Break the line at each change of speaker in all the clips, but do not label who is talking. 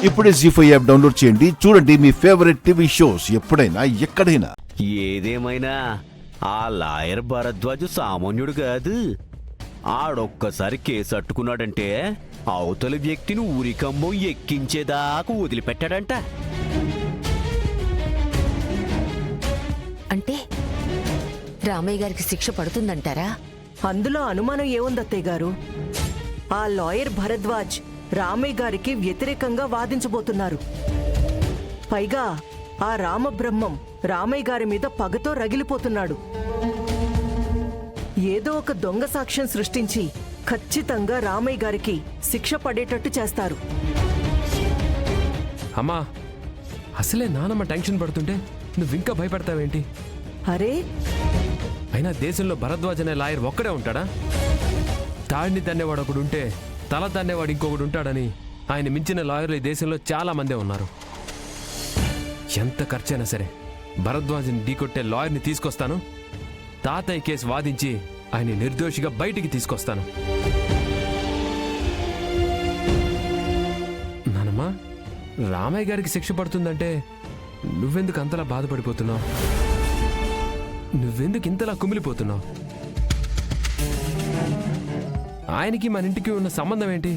ఇప్పుడే జీ5 app download చేయండి. చూడండి మీ ఫేవరెట్ టీవీ షోస్ ఎప్పుడైనా ఎక్కడైనా.
ఏదేమైనా ఆ లాయర్ భరద్వాజ్ సామాన్యుడు కాదు. ఆడొక్కసారి కేసు అట్టుకున్నాడంటే అవతలి వ్యక్తిని ఊరికంబం ఎక్కించేదాకా వదిలిపెట్టాడంట.
అంటే రామయ్య గారికి శిక్ష పడుతుందంటారా?
అందులో అనుమానం ఏముందత్తయ్య గారు? ఆ లాయర్ భరద్వాజ్ రామయ్య గారికి వ్యతిరేకంగా వాదించబోతున్నారు. పైగా ఆ రామబ్రహ్మం రామయ్య గారి మీద పగతో రగిలిపోతున్నాడు. ఏదో ఒక దొంగ సాక్ష్యం సృష్టించి ఖచ్చితంగా రామయ్య గారికి శిక్ష పడేటట్టు చేస్తారు.
అమ్మా, అసలే నానమ్మ టెన్షన్ పడుతుంటే నువ్వింకా భయపడతావేంటి?
అరే,
అయినా దేశంలో భరద్వాజ్ అనే లాయర్ ఒక్కడే ఉంటాడా? తాడిని తన్నేవాడు ఒకడు ఉంటే తల తన్నేవాడు ఇంకొకడు ఉంటాడని ఆయన మించిన లాయర్లు ఈ దేశంలో చాలా మందే ఉన్నారు. ఎంత ఖర్చైనా సరే భరద్వాజ్ని ఢీకొట్టే లాయర్ని తీసుకొస్తాను. తాతయ్య కేసు వాదించి ఆయన నిర్దోషిగా బయటికి తీసుకొస్తాను. నానమ్మా, రామయ్య గారికి శిక్ష పడుతుందంటే నువ్వెందుకు అంతలా బాధపడిపోతున్నావు? నువ్వెందుకు ఇంతలా కుమిలిపోతున్నావు? ఆయనకి మన ఇంటికి ఉన్న సంబంధం ఏంటి?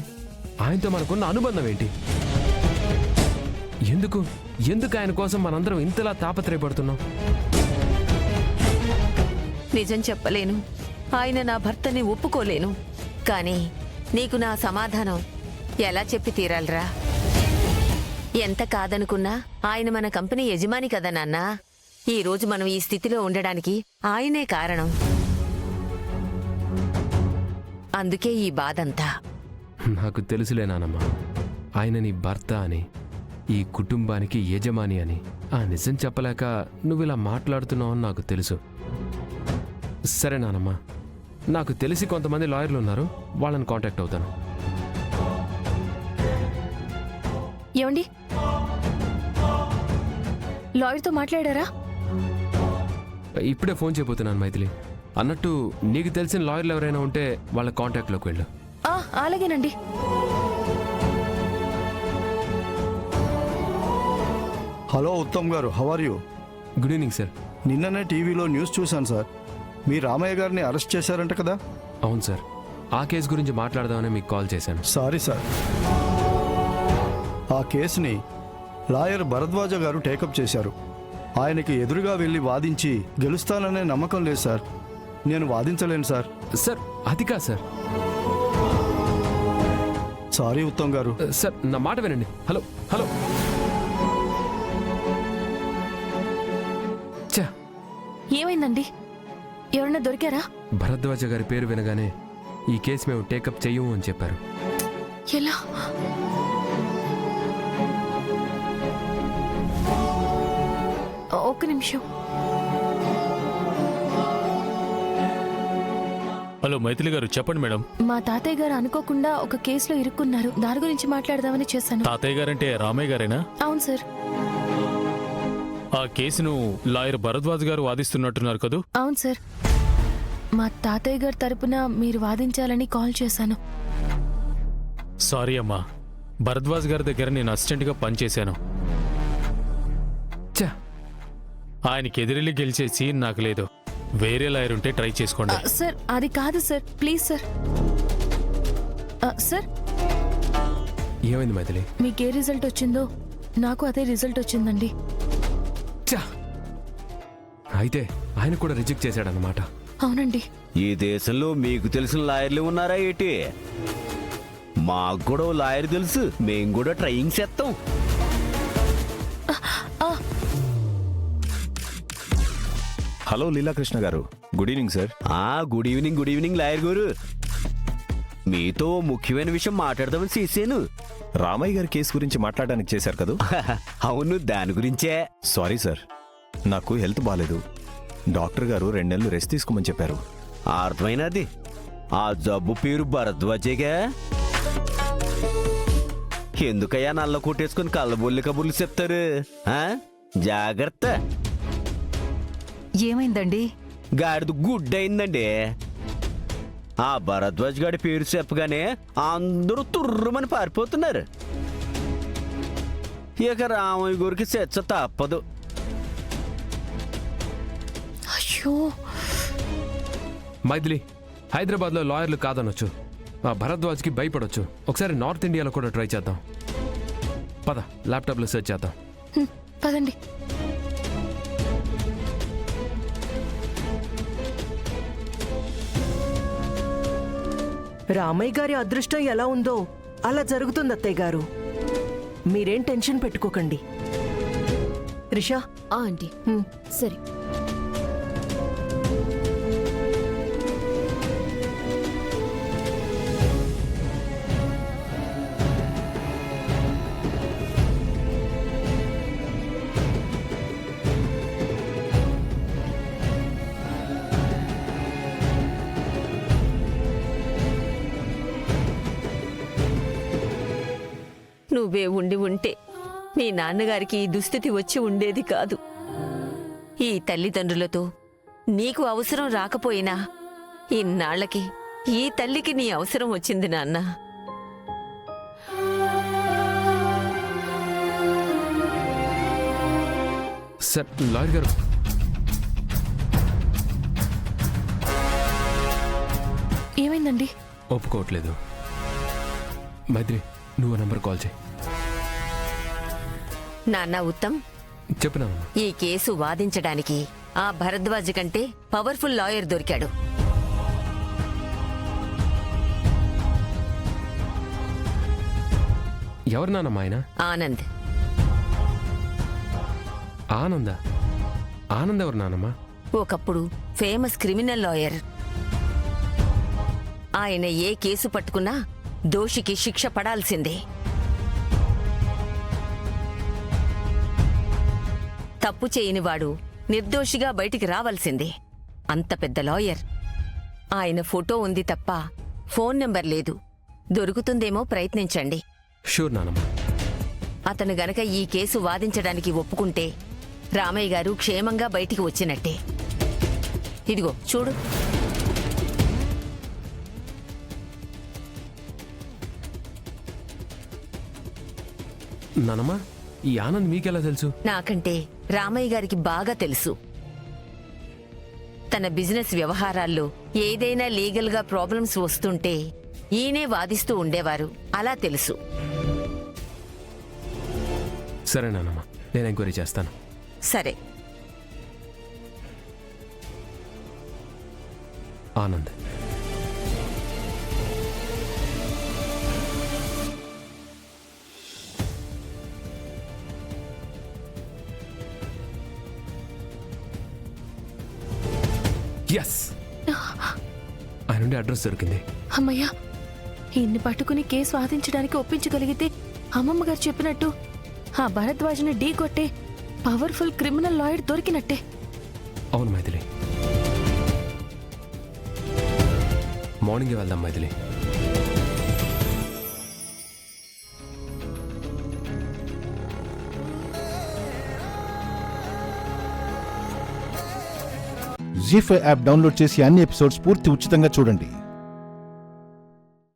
ఆయనతో మనకున్న అనుబంధం ఏంటి? ఎందుకు ఎందుకు ఆయన కోసం మనందరం ఇంతలా తాపత్రయపడుతున్నాం?
నిజం చెప్పలేను, ఆయన నా భర్తని ఒప్పుకోలేను. కానీ నీకు నా సమాధానం ఎలా చెప్పి తీరాలరా? ఎంత కాదనుకున్నా ఆయన మన కంపెనీ యజమాని కదా నాన్నా. ఈ రోజు మనం ఈ స్థితిలో ఉండడానికి ఆయనే కారణం. అందుకే ఈ బాధంతా.
నాకు తెలుసులే నానమ్మా, ఆయన నీ భర్త అని, ఈ కుటుంబానికి యజమాని అని. ఆ నిజం చెప్పలేక నువ్వు ఇలా మాట్లాడుతున్నావు అని నాకు తెలుసు. సరే నానమ్మా, నాకు తెలిసి కొంతమంది లాయర్లు ఉన్నారు, వాళ్ళని కాంటాక్ట్ అవుతాను.
ఏమండి, లాయర్తో మాట్లాడారా?
ఇప్పుడే ఫోన్ చేయబోతున్నాను మైథిలి. అన్నట్టు నీకు తెలిసిన లాయర్లు ఎవరైనా ఉంటే వాళ్ళ కాంటాక్ట్లోకి వెళ్ళు.
అలాగేనండి.
హలో ఉత్తమ్ గారు, how are you?
Good evening sir.
నిన్ననే టీవీలో న్యూస్ చూశాను సార్. మీ రామయ్య గారిని అరెస్ట్ చేశారంట కదా?
అవును సార్, ఆ కేసు గురించి మాట్లాడదామని మీకు కాల్ చేశాను.
సారీ సార్, ఆ కేసుని లాయర్ భరద్వాజ గారు టేకప్ చేశారు. ఆయనకి ఎదురుగా వెళ్ళి వాదించి గెలుస్తాననే నమ్మకం లేదు సార్. నేను వాదించలేను సార్.
సార్ అది కాదు సార్.
సారీ ఉత్తమ్ గారు.
సార్ నా మాట వినండి. Hello hello. చా,
ఏమైందండి? ఎవరన్నా దొరికారా?
భరద్వాజ గారి పేరు వినగానే ఈ కేసు మేము టేకప్ చెయ్యము అని చెప్పారు.
ఎలా? ఒక్క నిమిషం.
హలో మైథిలి గారు, చెప్పండి మేడం.
మా తాతయ్య గారు అనుకోకుండా ఒక కేసులో ఇరుక్కున్నారు. దాని గురించి మాట్లాడదామని చేశాను.
తాతయ్య గారంటే రామయ్య గారేనా?
అవును సార్.
ఆ కేసును లాయర్ భరద్వాజ్ గారు వాదిస్తున్నట్టున్నారు కదూ?
అవును సార్. మా తాతయ్య గారి తరపున మీరు వాదించాలని కాల్ చేశాను.
సారీ అమ్మా, భరద్వాజ్ గారి దగ్గర నేను అసిస్టెంట్గా పనిచేశాను.
చా,
ఆయనకి ఎదిరెళ్ళి గెలిచే సీన్ నాకు లేదు. వేరే లాయర్ ఉంటే ట్రై చేసుకోండి.
సార్ అది కాదు సార్, ప్లీజ్ సార్. సార్,
ఏమైంది మైథిలి?
మీకు ఏ రిజల్ట్ వచ్చిందో నాకు అదే రిజల్ట్ వచ్చిందండి.
చా, అయితే ఆయన కూడా రిజెక్ట్ చేశాడన్నమాట.
అవునండి.
ఈ దేశంలో మీకు తెలిసిన లాయర్లు ఉన్నారా ఏంటి? మాకు కూడా ఓ లాయర్ తెలుసు, మేము కూడా ట్రైయింగ్ చేస్తాం.
హలో లీలాకృష్ణ గారు, good evening sir.
Good evening lawyer గారు. మీతో ముఖ్యమైన విషయం మాట్లాడదామని చేశాను.
రామయ్య గారి కేసు గురించి మాట్లాడడానికి చేశారు కదా?
అవును, దాని గురించే.
సారీ సార్, నాకు హెల్త్ బాగాలేదు. డాక్టర్ గారు 2 నెలలు రెస్ట్ తీసుకోమని చెప్పారు.
అర్థమైనది. ఆ జబ్బు పేరు భరద్వాజేగా. ఎందుకయ్యా నల్ల కొట్టేసుకుని కళ్ళబొల్లి కబుర్లు చెప్తారు? జాగ్రత్త.
ఏమైందండి?
గాడిద గుడ్డయిందండి. ఆ భరద్వాజ్ గారి పేరు చెప్పగానే అందరూ తుర్రుమని పారిపోతున్నారు. ఇక రామయ్య గారికి చర్చ తప్పదు.
అయ్యో,
మైథిలి, హైదరాబాద్లో లాయర్లు కాదనొచ్చు, ఆ భరద్వాజ్కి భయపడొచ్చు. ఒకసారి నార్త్ ఇండియాలో కూడా ట్రై చేద్దాం. పద, ల్యాప్టాప్లో సెర్చ్ చేద్దాం.
పదండి.
రామయ్య గారి అదృష్టం ఎలా ఉందో అలా జరుగుతుంది అత్తయ్య గారు. మీరేం టెన్షన్ పెట్టుకోకండి. రిషా,
ఆంటీ సరే.
నువ్వే ఉండి ఉంటే నీ నాన్నగారికి ఈ దుస్థితి వచ్చి ఉండేది కాదు. ఈ తల్లిదండ్రులతో నీకు అవసరం రాకపోయినా ఇన్నాళ్లకి ఈ తల్లికి నీ అవసరం వచ్చింది నాన్న.
సార్, లాయర్ గారు,
ఏమైందండి?
ఒప్పుకోవట్లేదు. మైత్రి, నువ్వు నంబర్ కాల్ చేయి.
నాన్న ఉత్తమ్,
చెప్పినావమ్మా.
ఈ కేసు వాదించడానికి ఆ భరద్వాజ్ కంటే పవర్ఫుల్ లాయర్ దొరికాడు.
ఎవరు నానమ్మా ఆయన?
ఆనంద్.
ఆనంద? ఆనంద్ ఎవరు నానమ్మా?
ఒకప్పుడు ఫేమస్ క్రిమినల్ లాయర్. ఆయన ఏ కేసు పట్టుకున్నా దోషికి శిక్ష పడాల్సిందే. తప్పు చేయనివాడు నిర్దోషిగా బయటికి రావాల్సిందే. అంత పెద్ద లాయర్. ఆయన ఫోటో ఉంది తప్ప ఫోన్ నెంబర్ లేదు. దొరుకుతుందేమో ప్రయత్నించండి.
షూర్ నానమ్మా.
అతను గనక ఈ కేసు వాదించడానికి ఒప్పుకుంటే రామయ్య గారు క్షేమంగా బయటికి వచ్చినట్టే. ఇదిగో చూడు.
నానమ్మా, ఈ ఆనంద్ మీకెలా తెలుసు?
నాకంటే రామయ్య గారికి బాగా తెలుసు. తన బిజినెస్ వ్యవహారాల్లో ఏదైనా లీగల్గా ప్రాబ్లమ్స్ వస్తుంటే ఈయనే వాదిస్తూ ఉండేవారు. అలా తెలుసు.
సరే నానమ్మా, నేను ఎంక్వైరీ చేస్తాను.
సరే.
ఆనంద్. ఎస్, ఆయన నుండి అడ్రస్ దొరికింది.
అమ్మయ్యా, ఇన్ని పట్టుకుని కేసు వాదించడానికి ఒప్పించగలిగితే అమ్మమ్మ గారు చెప్పినట్టు ఆ భరద్వాజ్ని ఢీ కొట్టే పవర్ఫుల్ క్రిమినల్ లాయర్ దొరికినట్టే.
అవును మైథిలి, మార్నింగే వెళ్దాం మైథిలి.
జీ5 యాప్ డౌన్లోడ్ చేసి అన్ని ఎపిసోడ్స్ పూర్తి ఉచితంగా చూడండి.